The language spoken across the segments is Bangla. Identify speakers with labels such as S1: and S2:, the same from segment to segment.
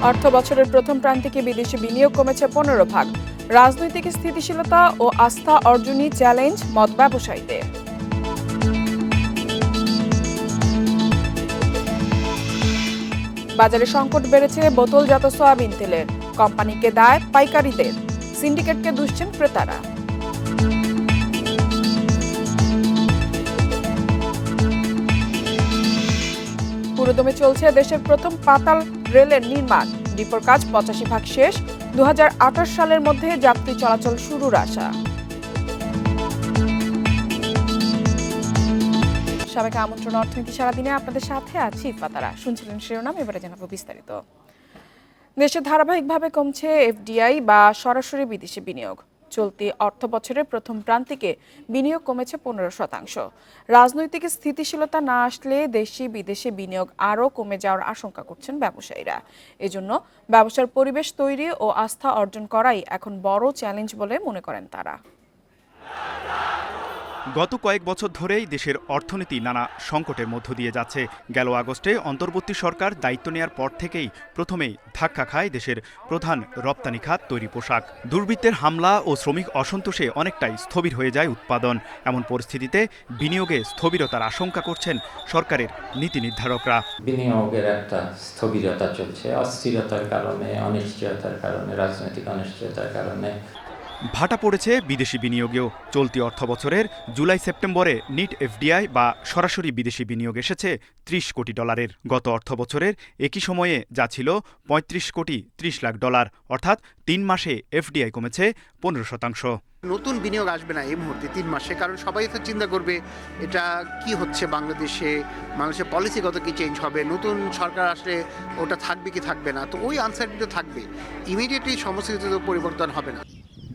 S1: অর্থ বছরের প্রথম প্রান্তিকে বিদেশি বিনিয়োগ কমেছে 15%। রাজনৈতিক স্থিতিশীলতা ও আস্থা অর্জনই চ্যালেঞ্জ মদ ব্যবসায়ীদের। বাজারে সংকট বেড়েছে বোতলজাত সয়াবিন তেলের। কোম্পানিকে দায় পাইকারীদের, সিন্ডিকেটকে দুষছেন ক্রেতারা। পুরোদমে চলছে দেশের প্রথম পাতাল রেলের নির্মাণ। ডিপোর কাজ 85% শেষ। 2028 সালের মধ্যে যাত্রী চলাচল শুরুর আশা। সবাইকে আমন্ত্রণ অর্থনীতি সারাদিনে আপনাদের সাথে আছি ফাতারা। শুনছিলেন শিরোনাম, এবারে জানাবো বিস্তারিত। দেশে ধারাবাহিকভাবে কমছে এফডিআই বা সরাসরি বিদেশি বিনিয়োগ। চলতি অর্থ বছরের প্রথম প্রান্তিকে বিনিয়োগ কমেছে 15%। রাজনৈতিক স্থিতিশীলতা না আসলে দেশি বিদেশি বিনিয়োগ আরও কমে যাওয়ার আশঙ্কা করছেন ব্যবসায়ীরা। এজন্য ব্যবসার পরিবেশ তৈরি ও আস্থা অর্জন করাই এখন বড় চ্যালেঞ্জ বলে মনে করেন তারা।
S2: গত কয়েক বছর ধরেই দেশের অর্থনীতি নানা সংকটের মধ্য দিয়ে যাচ্ছে। গেল আগস্টে অন্তর্বর্তী সরকার দায়িত্ব নেয়ার পর থেকেই প্রথমেই ধাক্কা খায় দেশের প্রধান রপ্তানি খাত তৈরি পোশাক। দুর্বৃত্তের হামলা ও শ্রমিক অসন্তোষে অনেকটাই স্থবির হয়ে যায় উৎপাদন। এমন পরিস্থিতিতে বিনিয়োগে স্থবিরতার আশঙ্কা করছেন সরকারের নীতি নির্ধারকরা।
S3: বিনিয়োগের একটা স্থবিরতা চলছে, অস্থিরতার কারণে, অনিশ্চয়তার কারণে, রাজনৈতিক অনিশ্চয়তার কারণে।
S2: ভাটা পড়েছে বিদেশি বিনিয়োগেও। চলতি অর্থবছরের জুলাই সেপ্টেম্বরে নিট এফডিআই বা সরাসরি বিদেশি বিনিয়োগ এসেছে $30 কোটি। গত অর্থবছরের একই সময়ে যা ছিল $35 কোটি 30 লাখ, অর্থাৎ 3 মাসে এফডিআই কমেছে 15%।
S4: নতুন বিনিয়োগ আসবে না এই মুহূর্তে 3 মাসে, কারণ সবাই তো চিন্তা করবে এটা কি হচ্ছে বাংলাদেশের পলিসিগত কি চেঞ্জ হবে, নতুন সরকার আসলে ওটা থাকবে কি থাকবে না, তো ওই আনসার্টিনিটি থাকবে। ইমিডিয়েটলি সমস্ত পরিবর্তন হবে না।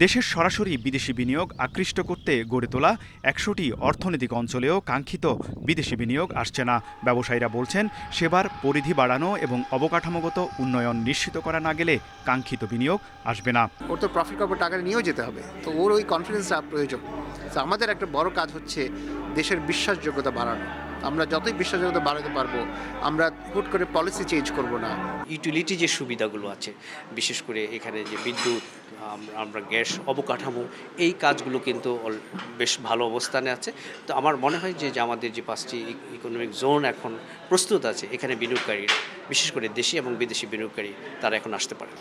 S2: দেশের সরাসরি বিদেশি বিনিয়োগ আকৃষ্ট করতে গড়ে তোলা 100টি অর্থনৈতিক অঞ্চলেও কাঙ্ক্ষিত বিদেশি বিনিয়োগ আসছে না। ব্যবসায়ীরা বলছেন, সেবার পরিধি বাড়ানো এবং অবকাঠামোগত উন্নয়ন নিশ্চিত করা না গেলে কাঙ্ক্ষিত বিনিয়োগ আসবে না।
S4: ওর তো প্রফিট করবার টাকা নিয়েও যেতে হবে, তো ওর ওই কনফিডেন্সটা প্রয়োজন। তো আমাদের একটা বড় কাজ হচ্ছে দেশের বিশ্বাসযোগ্যতা বাড়ানো। আমরা যতই বিশ্বাসযোগ্যতা বাড়াতে পারবো, আমরা হুট করে পলিসি চেঞ্জ করব না।
S5: ইউটিলিটি যে সুবিধাগুলো আছে, বিশেষ করে এখানে যে বিদ্যুৎ, আমরা গ্যাস, অবকাঠামো, এই কাজগুলো কিন্তু বেশ ভালো অবস্থানে আছে। তো আমার মনে হয় যে আমাদের যে 5টি ইকোনমিক জোন এখন প্রস্তুত আছে, এখানে বিনিয়োগকারী, বিশেষ করে দেশি এবং বিদেশি বিনিয়োগকারী, তারা এখন আসতে পারে।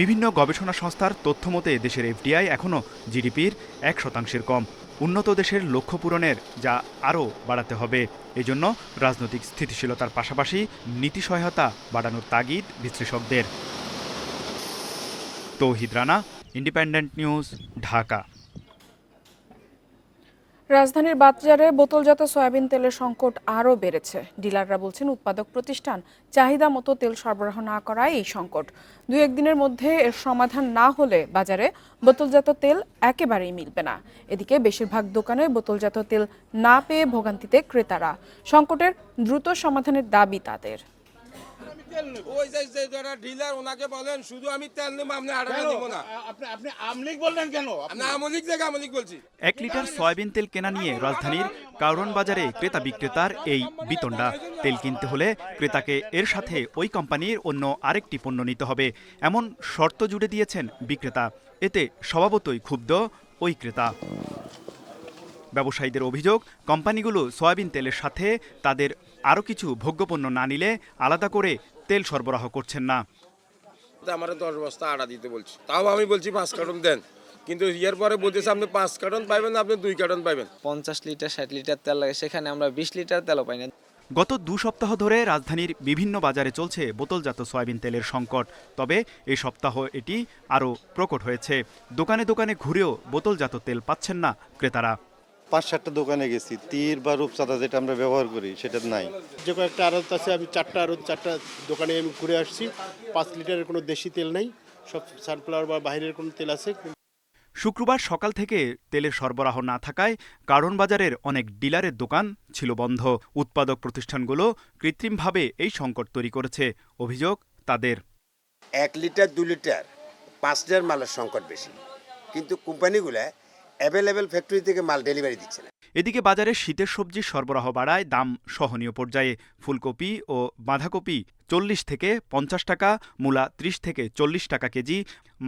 S2: বিভিন্ন গবেষণা সংস্থার তথ্য মতে দেশের এফডিআই এখনও জিডিপির 1% কম। উন্নত দেশের লক্ষ্য পূরণের যা আরও বাড়াতে হবে। এজন্য রাজনৈতিক স্থিতিশীলতার পাশাপাশি নীতি সহায়তা বাড়ানোর তাগিদ বিশ্লেষকদের। তৌহিদ রানা, ইন্ডিপেন্ডেন্ট নিউজ, ঢাকা।
S1: রাজধানীর বাজারে বোতলজাত সয়াবিন তেলের সংকট আরও বেড়েছে। ডিলাররা বলছেন, উৎপাদক প্রতিষ্ঠান চাহিদা মতো তেল সরবরাহ না করায় এই সংকট। 2-1 দিনের মধ্যে এর সমাধান না হলে বাজারে বোতলজাত তেল একেবারেই মিলবে না। এদিকে বেশিরভাগ দোকানে বোতলজাত তেল না পেয়ে ভোগান্তিতে ক্রেতারা। সংকটের দ্রুত সমাধানের দাবি তাদের।
S6: ওই যে যারা ডিলার ওনাকে বলেন শুধু আমি তেল নেব, আপনি আড়াটা দিব না। আপনি আমলিক বললেন কেন? আপনি আমলিক থেকে আমলিক বলছি।
S2: 1 লিটার সয়াবিন তেল কেনা নিয়ে রাজধানীর কারওয়ান বাজারে ক্রেতা বিক্রেতার এই বিতণ্ডা। তেল কিনতে হলে ক্রেতাকে এর সাথে ওই কোম্পানির অন্য আরেকটি পণ্য নিতে হবে, এমন শর্ত জুড়ে দিয়েছেন বিক্রেতা। এতে স্বভাবতই ক্ষুব্ধ ওই ক্রেতা। ব্যবসায়ীদের অভিযোগ, কোম্পানিগুলো সয়াবিন তেলের সাথে তাদের আরও কিছু ভোগ্যপণ্য না নিলে আলাদা করে তেল সরবরাহ করছেন না।
S6: আমার 10 বস্তা আড়া দিতে বলছি, তাও আমি বলছি 5 কার্টন দেন, কিন্তু এর পরে বলতেছে আপনি 5 কার্টন পাইবেন না, আপনি 2 কার্টন পাইবেন।
S7: 50 লিটার 60 লিটার তেল লাগে, সেখানে আমরা 20 লিটার তেলও পাই না।
S2: গত 2 সপ্তাহ ধরে রাজধানীর বিভিন্ন বাজারে চলছে বোতলজাত সয়াবিন তেলের সংকট। তবে এই সপ্তাহ এটি আরও প্রকট হয়েছে। দোকানে দোকানে ঘুরেও বোতলজাত তেল পাচ্ছেন না ক্রেতারা।
S8: 5-7টা দোকানে গেছি, তীর বা রূপচাঁদা যেটা আমরা ব্যবহার করি সেটা নাই।
S9: যে কয়েকটা আড়ত আছে, আমি 4টা দোকানে আমি ঘুরে আসছি। 5 লিটারের কোনো দেশি তেল নাই, সব সানফ্লাওয়ার বা বাইরের কোনো তেল আছে।
S2: শুক্রবার সকাল থেকে তেলের সরবরাহ না থাকায় কারওয়ান বাজারের অনেক ডিলারের দোকান ছিল বন্ধ। উৎপাদক প্রতিষ্ঠানগুলো কৃত্রিমভাবে এই সংকট তৈরি করেছে, অভিযোগ তাদের।
S10: 1 লিটার 2 লিটার 5 লিটার মালের সংকট বেশি, কিন্তু কোম্পানিগুলো অ্যাভেলেবেল ফ্যাক্টরি থেকে মাল ডেলিভারি দিচ্ছে না।
S2: এদিকে বাজারে শীতের সবজির সরবরাহ বাড়ায় দাম সহনীয় পর্যায়ে। ফুলকপি ও বাঁধাকপি 40 থেকে 50 টাকা, মূলা 30 থেকে 40 টাকা কেজি,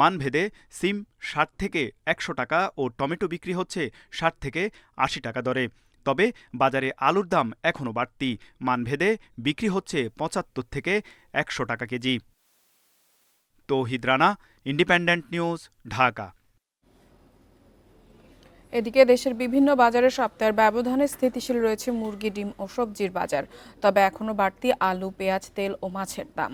S2: মানভেদে সিম 60 থেকে 100 টাকা ও টমেটো বিক্রি হচ্ছে 60 থেকে 80 টাকা দরে। তবে বাজারে আলুর দাম এখনও বাড়তি, মানভেদে বিক্রি হচ্ছে 75 থেকে 100 টাকা কেজি। তৌহিদ রানা, ইন্ডিপেন্ডেন্ট নিউজ, ঢাকা।
S1: এদিকে দেশের বিভিন্ন বাজারে সপ্তাহের ব্যবধানে স্থিতিশীল রয়েছে মুরগি, ডিম ও সবজির বাজার। তবে এখনো বাড়তি আলু, পেঁয়াজ, তেল ও মাছের দাম।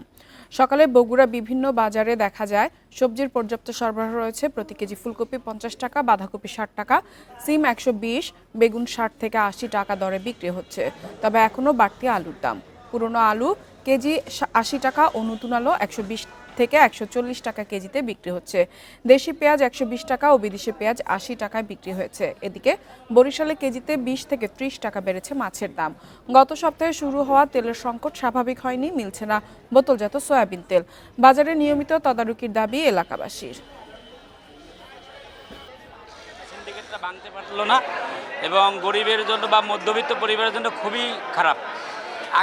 S1: সকালে বগুড়া বিভিন্ন বাজারে দেখা যায় সবজির পর্যাপ্ত সরবরাহ রয়েছে। প্রতি কেজি ফুলকপি 50 টাকা, বাঁধাকপি 60 টাকা, সিম 120, বেগুন 60 থেকে 80 টাকা দরে বিক্রি হচ্ছে। তবে এখনো বাড়তি আলুর দাম। পুরনো আলু কেজি 80 টাকা ও নতুন আলু 120 থেকে 140 টাকা কেজিতে বিক্রি হচ্ছে। দেশি পেঁয়াজ 120 টাকা ও বিদেশি পেঁয়াজ 80 টাকায় বিক্রি হয়েছে। এদিকে বরিশালে কেজিতে 20 থেকে 30 টাকা বেড়েছে মাছের দাম। গত সপ্তাহে শুরু হওয়া তেলের সংকট স্বাভাবিক হয়নি, মিলছে না বোতলজাত সয়াবিন তেল। বাজারে নিয়মিত তদারকির দাবি এলাকাবাসীর।
S11: সিন্ডিকেটটা ভাঙতে পারলো না এবং গরিবের জন্য বা মধ্যবিত্ত পরিবারের জন্য খুবই খারাপ।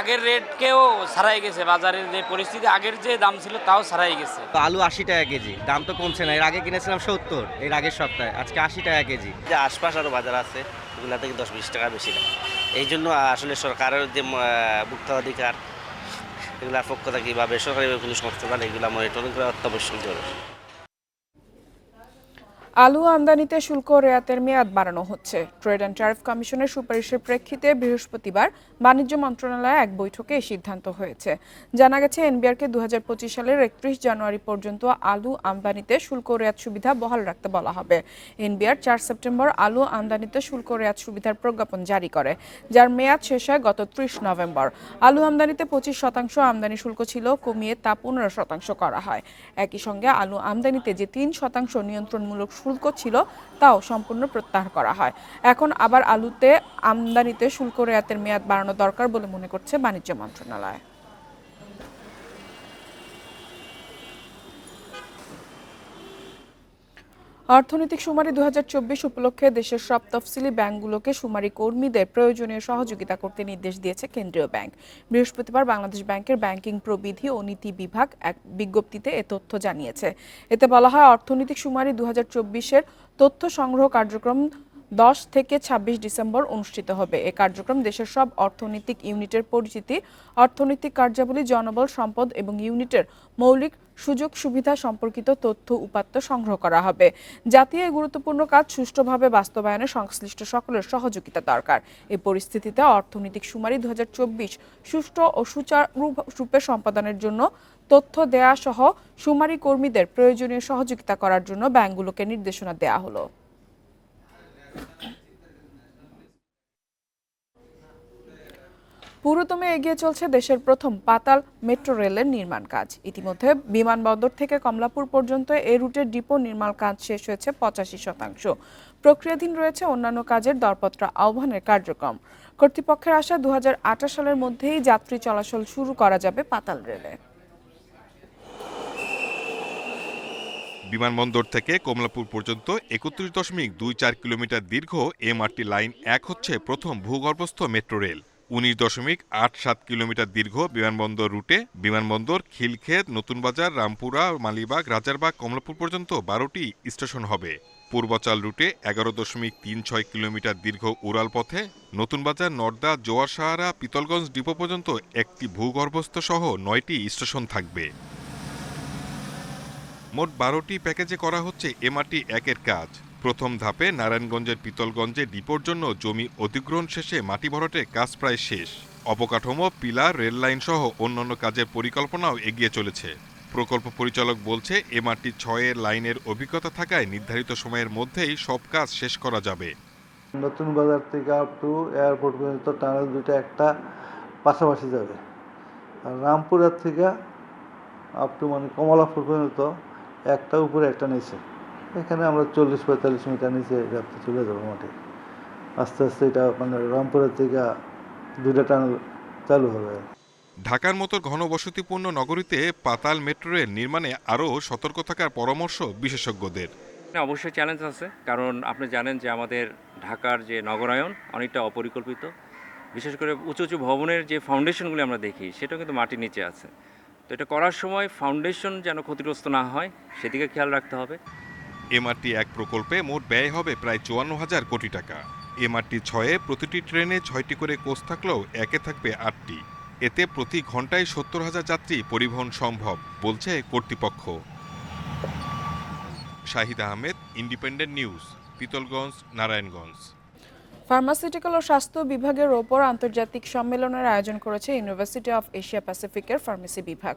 S11: আগের রেটকেও ছাড়াই গেছে, বাজারের যে পরিস্থিতি আগের যে দাম ছিল তাও ছাড়াই গেছে।
S12: আলু 80 টাকা কেজি, দাম তো কমছে না। এর আগে কিনেছিলাম 70, এর আগের সপ্তাহে, আজকে 80 টাকা কেজি।
S13: যে আশপাশ আরও বাজার আছে ওগুলা থেকে 10-20 টাকা বেশি না। এই জন্য আসলে সরকারের যে ভোক্তাধিকার এগুলোর পক্ষ থেকে বা বেসরকারি কোনো সংস্থা এগুলো মনিটরিং করা অত্যাবশ্যক জরুরি।
S1: আলু আমদানিতে শুল্ক রেয়াতের মেয়াদ বাড়ানো হচ্ছে। ট্রেড অ্যান্ড ট্যারিফ কমিশনের সুপারিশের প্রেক্ষিতে বৃহস্পতিবার বাণিজ্য মন্ত্রণালয়ে এক বৈঠকে এই সিদ্ধান্ত হয়েছে। জানা গেছে, এনবিআরকে 2025 সালের 31 জানুয়ারি পর্যন্ত আলু আমদানিতে শুল্ক রেয়াত সুবিধা বহাল রাখতে বলা হবে। এনবিআর 4 সেপ্টেম্বর আলু আমদানিতে শুল্ক রেয়াত সুবিধার প্রজ্ঞাপন জারি করে, যার মেয়াদ শেষ হয় গত 30 নভেম্বর। আলু আমদানিতে 25% আমদানি শুল্ক ছিল, কমিয়ে তা 15% করা হয়। একই সঙ্গে আলু আমদানিতে যে 3% নিয়ন্ত্রণমূলক শুল্ক ছিল তাও সম্পূর্ণ প্রত্যাহার করা হয়। এখন আবার আলুতে আমদানিতে শুল্ক রেয়াতের মেয়াদ বাড়ানো দরকার বলে মনে করছে বাণিজ্য মন্ত্রণালয়। অর্থনৈতিক শুমারি 2024 উপলক্ষে দেশের সব তফসিলি ব্যাংকগুলোকে শুমারি কর্মীদের প্রয়োজনীয় সহযোগিতা করতে নির্দেশ দিয়েছে কেন্দ্রীয় ব্যাংক। বৃহস্পতিবার বাংলাদেশ ব্যাংকের ব্যাংকিং প্রবিধি ও নীতি বিভাগ এক বিজ্ঞপ্তিতে এ তথ্য জানিয়েছে। এতে বলা হয়, অর্থনৈতিক শুমারি 2024-এর তথ্য সংগ্রহ কার্যক্রম 10 থেকে 26 ডিসেম্বর অনুষ্ঠিত হবে। এই কার্যক্রম দেশের সব অর্থনৈতিক ইউনিটের পরিচিতি, অর্থনৈতিক কার্যাবলী, জনবল সম্পদ এবং ইউনিটের মৌলিক সুযোগ সুবিধা সম্পর্কিত তথ্য উপাত্ত সংগ্রহ করা হবে। জাতীয় এই গুরুত্বপূর্ণ কাজ সুষ্ঠুভাবে বাস্তবায়নে সংশ্লিষ্ট সকলের সহযোগিতা দরকার। এই পরিস্থিতিতে অর্থনৈতিক শুমারি 2024 সুষ্ঠু ও সুচারুরূপে সম্পাদনের জন্য তথ্য দেয়া সহ শুমারি কর্মীদের প্রয়োজনীয় সহযোগিতা করার জন্য ব্যাংকগুলোকে নির্দেশনা দেয়া হলো। পুরোদমে এগিয়ে চলছে দেশের প্রথম পাতাল মেট্রো রেলের নির্মাণ কাজ। ইতিমধ্যে বিমানবন্দর থেকে কমলাপুর পর্যন্ত এই রুটের ডিপো নির্মাণ কাজ শেষ হয়েছে 85%। প্রক্রিয়াধীন রয়েছে অন্যান্য কাজের দরপত্র আহ্বানের কার্যক্রম। কর্তৃপক্ষের আশা 2028 সালের মধ্যেই যাত্রী চলাচল শুরু করা যাবে পাতাল রেলে।
S14: বিমানবন্দর থেকে কমলাপুর পর্যন্ত 31.24 কিলোমিটার দীর্ঘ এমআরটি লাইন 1 হচ্ছে প্রথম ভূগর্ভস্থ মেট্রো রেল। 19.87 কিলোমিটার দীর্ঘ বিমানবন্দর রুটে বিমানবন্দর, খিলক্ষেত, নতুন বাজার, রামপুরা, মালিবাগ, রাজারবাগ, কমলাপুর পর্যন্ত 12টি স্টেশন হবে। পূর্বাচল রুটে 11.36 কিলোমিটার দীর্ঘ উড়াল পথে নতুন বাজার, নর্দা, জোয়ার সাহারা, পিতলগঞ্জ ডিপো পর্যন্ত একটি ভূগর্ভস্থ সহ 9টি স্টেশন থাকবে। মোট 12টি প্যাকেজে করা হচ্ছে এমআরটি 1-এর কাজ। প্রথম ধাপে নারায়ণগঞ্জের পিতলগঞ্জে ডিপোর জন্য জমি অধিগ্রহণ শেষে মাটি ভরাটের কাজ প্রায় শেষ। অবকাঠামো, পিলার, রেল লাইন সহ অন্যান্য কাজের পরিকল্পনাও এগিয়ে চলেছে। প্রকল্প পরিচালক বলছে, এমআরটি 6-এর লাইনের অভিজ্ঞতা থাকায় নির্ধারিত সময়ের মধ্যেই সব কাজ শেষ করা যাবে।
S15: নতুন বাজার থেকে আপ টু এয়ারপোর্ট পর্যন্ত টানেল দুইটা একটা পাশাপাশি যাবে। আর রামপুরার থেকে আপ টু কমলাপুর পর্যন্ত একটা উপরে একটা নিচে। এখানে আমরা 40-45 মিটার নিচে যাত্রা চলে যাবো মাঠে। আস্তে আস্তে এটা রামপুরের থেকে দুইটা টানেল চালু হবে।
S14: ঢাকার মতো ঘনবসতিপূর্ণ নগরীতে পাতাল মেট্রো রেল নির্মাণে আরও সতর্ক থাকার পরামর্শ বিশেষজ্ঞদের।
S16: অবশ্যই চ্যালেঞ্জ আছে, কারণ আপনি জানেন যে আমাদের ঢাকার যে নগরায়ন অনেকটা অপরিকল্পিত, বিশেষ করে উঁচু উঁচু ভবনের যে ফাউন্ডেশনগুলি আমরা দেখি সেটাও কিন্তু মাটির নিচে আছে। তো এটা করার সময় ফাউন্ডেশন যেন ক্ষতিগ্রস্ত না হয় সেদিকে খেয়াল রাখতে হবে।
S14: এমআরটি 1 প্রকল্পে মোট ব্যয় হবে প্রায় 54,000 কোটি টাকা। এমআরটি 6-এ প্রতিটি ট্রেনে 6টি করে কোচ থাকলেও একে থাকবে 8টি। এতে প্রতি ঘন্টায় 70,000 যাত্রী পরিবহন সম্ভব বলছে কর্তৃপক্ষ। Shahid Ahmed, independent news, Pitalganj, Narayanganj.
S1: Pharmaceutical ও স্বাস্থ্য বিভাগের ওপর আন্তর্জাতিক সম্মেলনের আয়োজন করেছে ইউনিভার্সিটি অফ এশিয়া প্যাসিফিকের ফার্মেসি বিভাগ।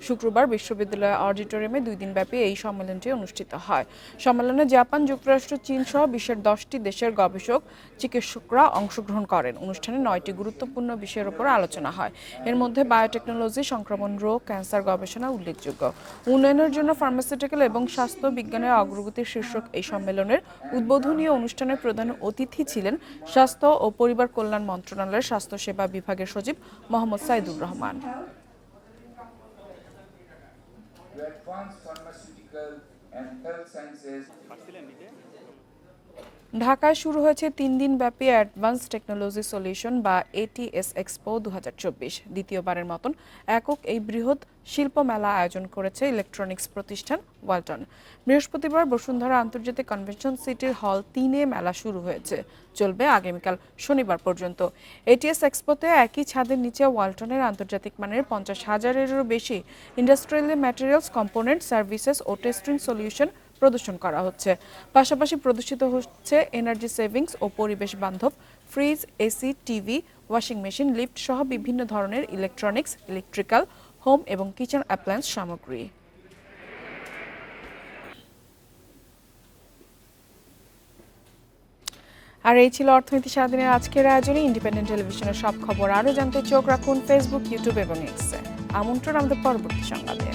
S1: শুক্রবার বিশ্ববিদ্যালয় অডিটোরিয়ামে 2 দিনব্যাপী এই সম্মেলনটি অনুষ্ঠিত হয়। সম্মেলনে জাপান, যুক্তরাষ্ট্র, চীন সহ বিশ্বের 10টি দেশের গবেষক, চিকিৎসকরা অংশগ্রহণ করেন। অনুষ্ঠানে 9টি গুরুত্বপূর্ণ বিষয়ের উপর আলোচনা হয়। এর মধ্যে বায়োটেকনোলজি, সংক্রমণ রোগ, ক্যান্সার গবেষণা উল্লেখযোগ্য। উন্নয়নের জন্য ফার্মাসিউটিক্যাল এবং স্বাস্থ্য বিজ্ঞানের অগ্রগতির শীর্ষক এই সম্মেলনের উদ্বোধনী অনুষ্ঠানের প্রধান অতিথি ছিলেন স্বাস্থ্য ও পরিবার কল্যাণ মন্ত্রণালয়ের স্বাস্থ্যসেবা বিভাগের সচিব মোহাম্মদ সাইদুর রহমান। ঢাকায় শুরু হয়েছে 3 দিনব্যাপী অ্যাডভান্স টেকনোলজি সলিউশন বা ATS এক্সপো 2024। দ্বিতীয়বারের মতন একক এই বৃহৎ শিল্প মেলা আয়োজন করেছে ইলেকট্রনিক্স প্রতিষ্ঠান ওয়ালটন। বৃহস্পতিবার বসুন্ধরা আন্তর্জাতিক কনভেনশন সিটির হল 3-এ মেলা শুরু হয়েছে, চলবে আগামীকাল শনিবার পর্যন্ত। ATS এক্সপোতে একই ছাদের নিচে ওয়ালটনের আন্তর্জাতিক মানের 50,000-এরও বেশি ইন্ডাস্ট্রিয়াল ম্যাটেরিয়ালস, কম্পোনেন্ট, সার্ভিসেস ও টেস্টিং সলিউশন প্রদর্শন করা হচ্ছে। পাশাপাশি প্রদর্শিত হচ্ছে এনার্জি সেভিংস ও পরিবেশ বান্ধব fridge, AC, TV, washing machine, lift সহ বিভিন্ন ধরনের ইলেকট্রনিক্স, ইলেকট্রিক্যাল, হোম এবং কিচেন অ্যাপ্লায়েন্স সামগ্রী। আর এই ছিল অর্থনীতি সারাদিনের আজকের আয়োজনে। ইন্ডিপেন্ডেন্ট টেলিভিশনের সব খবর আরও জানতে চোখ রাখুন ফেসবুক, ইউটিউব এবং এক্সে। আমন্ত্রণ আমাদের পরবর্তী সংবাদে।